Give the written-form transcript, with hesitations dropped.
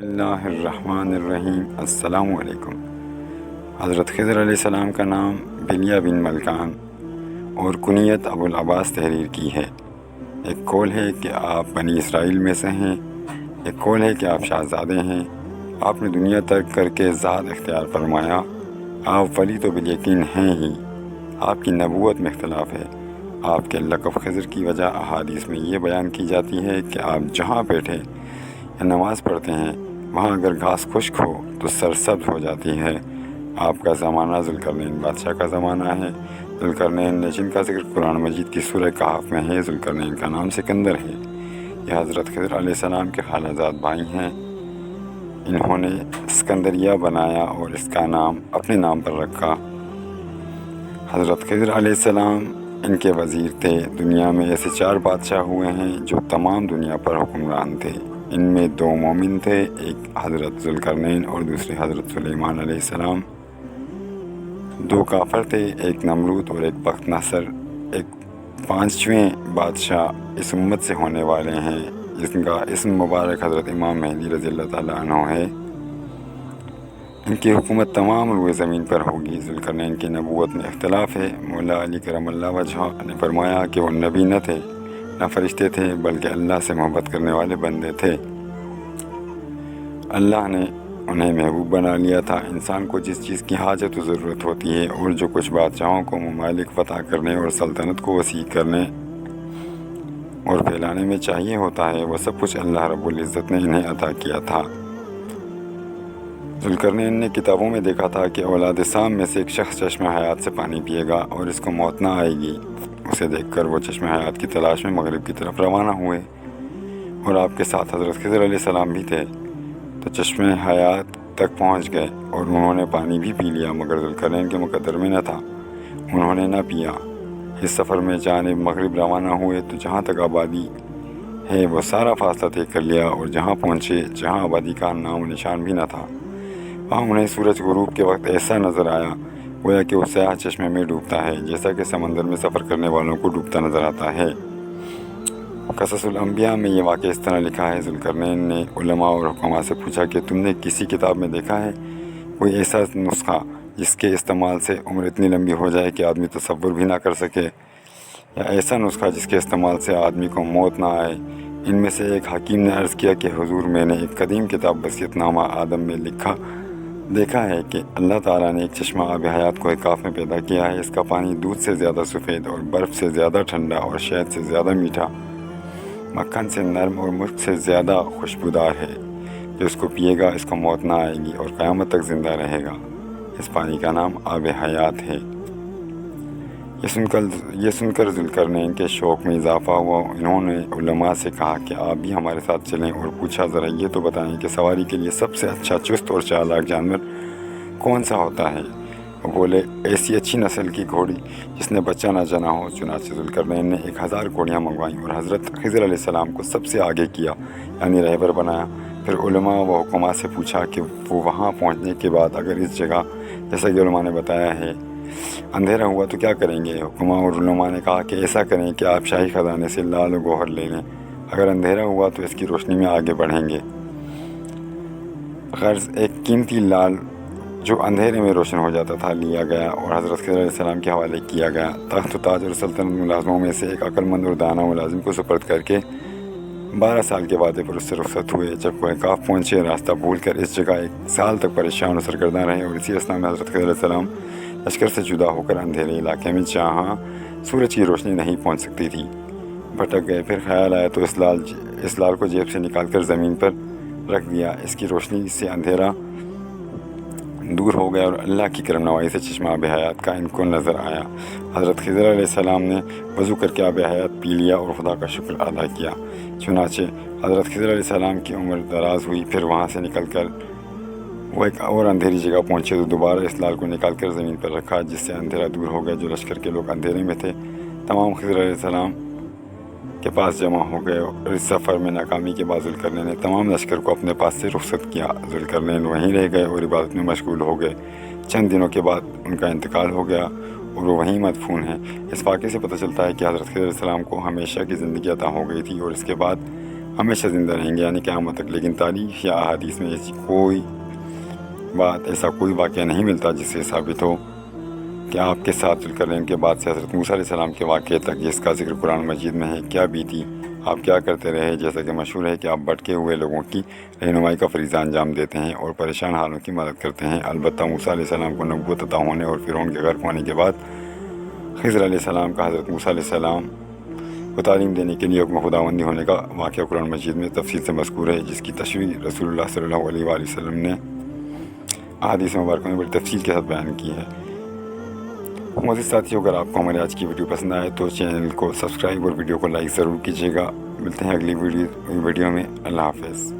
اللہ الرحمن الرحیم۔ السلام علیکم۔ حضرت خضر علیہ السلام کا نام بلیہ بن ملکان اور کنیت ابو العباس تحریر کی ہے۔ ایک قول ہے کہ آپ بنی اسرائیل میں سے ہیں، ایک قول ہے کہ آپ شہزادے ہیں۔ آپ نے دنیا ترک کر کے ذات اختیار فرمایا۔ آپ ولی تو بالیقین ہیں ہی۔ آپ کی نبوت میں اختلاف ہے۔ آپ کے لقب خضر کی وجہ احادیث میں یہ بیان کی جاتی ہے کہ آپ جہاں بیٹھے یا نماز پڑھتے ہیں وہاں اگر گھاس خشک ہو تو سرسبز ہو جاتی ہے۔ آپ کا زمانہ ذوالقرنین بادشاہ کا زمانہ ہے۔ ذوالقرنین نے جن کا ذکر قرآن مجید کی سورہ کہف میں ہے، ذوالقرنین کا نام سکندر ہے۔ یہ حضرت خضر علیہ السلام کے خالہ زاد بھائی ہیں۔ انہوں نے اسکندریہ بنایا اور اس کا نام اپنے نام پر رکھا۔ حضرت خضر علیہ السلام ان کے وزیر تھے۔ دنیا میں ایسے 4 بادشاہ ہوئے ہیں جو تمام دنیا پر حکمران تھے۔ ان میں 2 مومن تھے، ایک حضرت ذوالقرنین اور دوسرے حضرت سلیمان علیہ السلام۔ 2 کافر تھے، ایک نمرود اور ایک بخت نصر۔ ایک 5ویں بادشاہ اس امت سے ہونے والے ہیں جس کا اسم مبارک حضرت امام مہدی رضی اللہ تعالیٰ عنہ ہے۔ ان کی حکومت تمام روئے زمین پر ہوگی۔ ذوالقرنین کی نبوت میں اختلاف ہے۔ مولا علی کرم اللہ وجہہ نے فرمایا کہ وہ نبی نہ تھے نہ فرشتے تھے بلکہ اللہ سے محبت کرنے والے بندے تھے۔ اللہ نے انہیں محبوب بنا لیا تھا۔ انسان کو جس چیز کی حاجت و ضرورت ہوتی ہے اور جو کچھ بادشاہوں کو ممالک فتح کرنے اور سلطنت کو وسیع کرنے اور پھیلانے میں چاہیے ہوتا ہے، وہ سب کچھ اللہ رب العزت نے انہیں عطا کیا تھا۔ ذوالقرنین نے کتابوں میں دیکھا تھا کہ اولاد سام میں سے ایک شخص چشمہ حیات سے پانی پیے گا اور اس کو موت نہ آئے گی۔ اسے دیکھ کر وہ چشمہ حیات کی تلاش میں مغرب کی طرف روانہ ہوئے اور آپ کے ساتھ حضرت خضر علیہ السلام بھی تھے، تو چشمہ حیات تک پہنچ گئے اور انہوں نے پانی بھی پی لیا، مگر ذوالقرنین کے مقدر میں نہ تھا، انہوں نے نہ پیا۔ اس سفر میں جانب مغرب روانہ ہوئے تو جہاں تک آبادی ہے وہ سارا فاصلہ طے کر لیا اور جہاں پہنچے جہاں آبادی کا نام و نشان بھی نہ تھا، وہاں انہیں سورج غروب کے وقت ایسا نظر آیا گویا کہ وہ سیاہ چشمے میں ڈوبتا ہے، جیسا کہ سمندر میں سفر کرنے والوں کو ڈوبتا نظر آتا ہے۔ قصص الانبیاء میں یہ واقعہ اس طرح لکھا ہے۔ ذوالقرنین نے علماء اور حکماء سے پوچھا کہ تم نے کسی کتاب میں دیکھا ہے کوئی ایسا نسخہ جس کے استعمال سے عمر اتنی لمبی ہو جائے کہ آدمی تصور بھی نہ کر سکے، یا ایسا نسخہ جس کے استعمال سے آدمی کو موت نہ آئے؟ ان میں سے ایک حکیم نے عرض کیا کہ حضور، میں نے ایک قدیم کتاب وصیت نامہ آدم میں دیکھا ہے کہ اللہ تعالیٰ نے ایک چشمہ آب حیات کو کاف میں پیدا کیا ہے۔ اس کا پانی دودھ سے زیادہ سفید اور برف سے زیادہ ٹھنڈا اور شہد سے زیادہ میٹھا، مکھن سے نرم اور مشک سے زیادہ خوشبودار ہے۔ جو اس کو پیے گا اس کو موت نہ آئے گی اور قیامت تک زندہ رہے گا۔ اس پانی کا نام آب حیات ہے۔ یہ سن کر ذوالقرنین کے شوق میں اضافہ ہوا۔ انہوں نے علماء سے کہا کہ آپ بھی ہمارے ساتھ چلیں، اور پوچھا ذرا یہ تو بتائیں کہ سواری کے لیے سب سے اچھا چست اور چالاک جانور کون سا ہوتا ہے؟ وہ بولے، ایسی اچھی نسل کی گھوڑی جس نے بچہ نہ جنا ہو۔ چنانچہ ذوالقرنین نے 1000 گھوڑیاں منگوائیں اور حضرت خضر علیہ السلام کو سب سے آگے کیا، یعنی رہبر بنایا۔ پھر علماء و حکماء سے پوچھا کہ وہ وہاں پہنچنے کے بعد اگر اس جگہ، جیسا کہ علماء نے بتایا ہے، اندھیرا ہوا تو کیا کریں گے؟ حکماء اور علماء نے کہا کہ ایسا کریں کہ آپ شاہی خزانے سے لال و گوہر لے لیں، اگر اندھیرا ہوا تو اس کی روشنی میں آگے بڑھیں گے۔ غرض ایک قیمتی لال جو اندھیرے میں روشن ہو جاتا تھا لیا گیا اور حضرت خضر علیہ السلام کے حوالے کیا گیا۔ تخت و تاج اور سلطنت ملازموں میں سے ایک عقل مند اور دانا ملازم کو سپرد کر کے 12 سال کے وعدے پر اس سے رخصت ہوئے۔ جب کوہ کاف پہنچے، راستہ بھول کر اس جگہ 1 سال تک پریشان و سرگرداں رہے، اور اسی اثنا میں حضرت خضر علیہ السلام لشکر سے جدا ہو کر اندھیرے علاقے میں جہاں سورج کی روشنی نہیں پہنچ سکتی تھی بھٹک گئے۔ پھر خیال آیا تو اس لال کو جیب سے نکال کر زمین پر رکھ دیا۔ اس کی روشنی سے اندھیرا دور ہو گیا اور اللہ کی کرم نوائی سے چشمہ آب حیات کا ان کو نظر آیا۔ حضرت خضر علیہ السلام نے وضو کر کے آب حیات پی لیا اور خدا کا شکر ادا کیا۔ چنانچہ حضرت خضر علیہ السلام کی عمر دراز ہوئی۔ پھر وہاں سے نکل کر وہ ایک اور اندھیری جگہ پہنچے تو دوبارہ اس لال کو نکال کر زمین پر رکھا، جس سے اندھیرا دور ہو گیا۔ جو لشکر کے لوگ اندھیرے میں تھے تمام خضر علیہ السلام کے پاس جمع ہو گئے، اور اس سفر میں ناکامی کے بعد ذوالقرنین نے تمام لشکر کو اپنے پاس سے رخصت کیا۔ ذوالقرنین وہیں رہ گئے اور عبادت میں مشغول ہو گئے۔ چند دنوں کے بعد ان کا انتقال ہو گیا اور وہ وہیں مدفون ہیں۔ اس واقعے سے پتہ چلتا ہے کہ حضرت خضر علیہ السلام کو ہمیشہ کی زندگی عطا ہو گئی تھی، اور اس کے بعد ہمیشہ زندہ رہیں گے یعنی قیامت تک، لیکن تاریخ یا احادیث میں ایسی کوئی بات، ایسا کوئی واقعہ نہیں ملتا جس سے ثابت ہو کہ آپ کے ساتھ القرنین کے بعد سے حضرت موسیٰ علیہ السلام کے واقعے تک جس کا ذکر قرآن مجید میں ہے کیا بیتی، آپ کیا کرتے رہے۔ جیسا کہ مشہور ہے کہ آپ بھٹکے ہوئے لوگوں کی رہنمائی کا فریضہ انجام دیتے ہیں اور پریشان حالوں کی مدد کرتے ہیں۔ البتہ موسیٰ علیہ السلام کو نبوت عطا ہونے اور فرعون کے غرق ہونے کے بعد خضر علیہ السلام کا حضرت موسیٰ علیہ السلام کو تعلیم دینے کے لیے حکم خداوندی ہونے کا واقعہ قرآن مجید میں تفصیل سے مذکور ہے، جس کی تشریح رسول اللہ صلی اللہ علیہ وآلہ وسلم نے احادیث مبارکہ میں بڑی تفصیل کے ساتھ بیان کی ہے۔ معزز ساتھیو، اگر آپ کو ہماری آج کی ویڈیو پسند آئے تو چینل کو سبسکرائب اور ویڈیو کو لائک ضرور کیجیے گا۔ ملتے ہیں اگلی ویڈیو میں۔ اللہ حافظ۔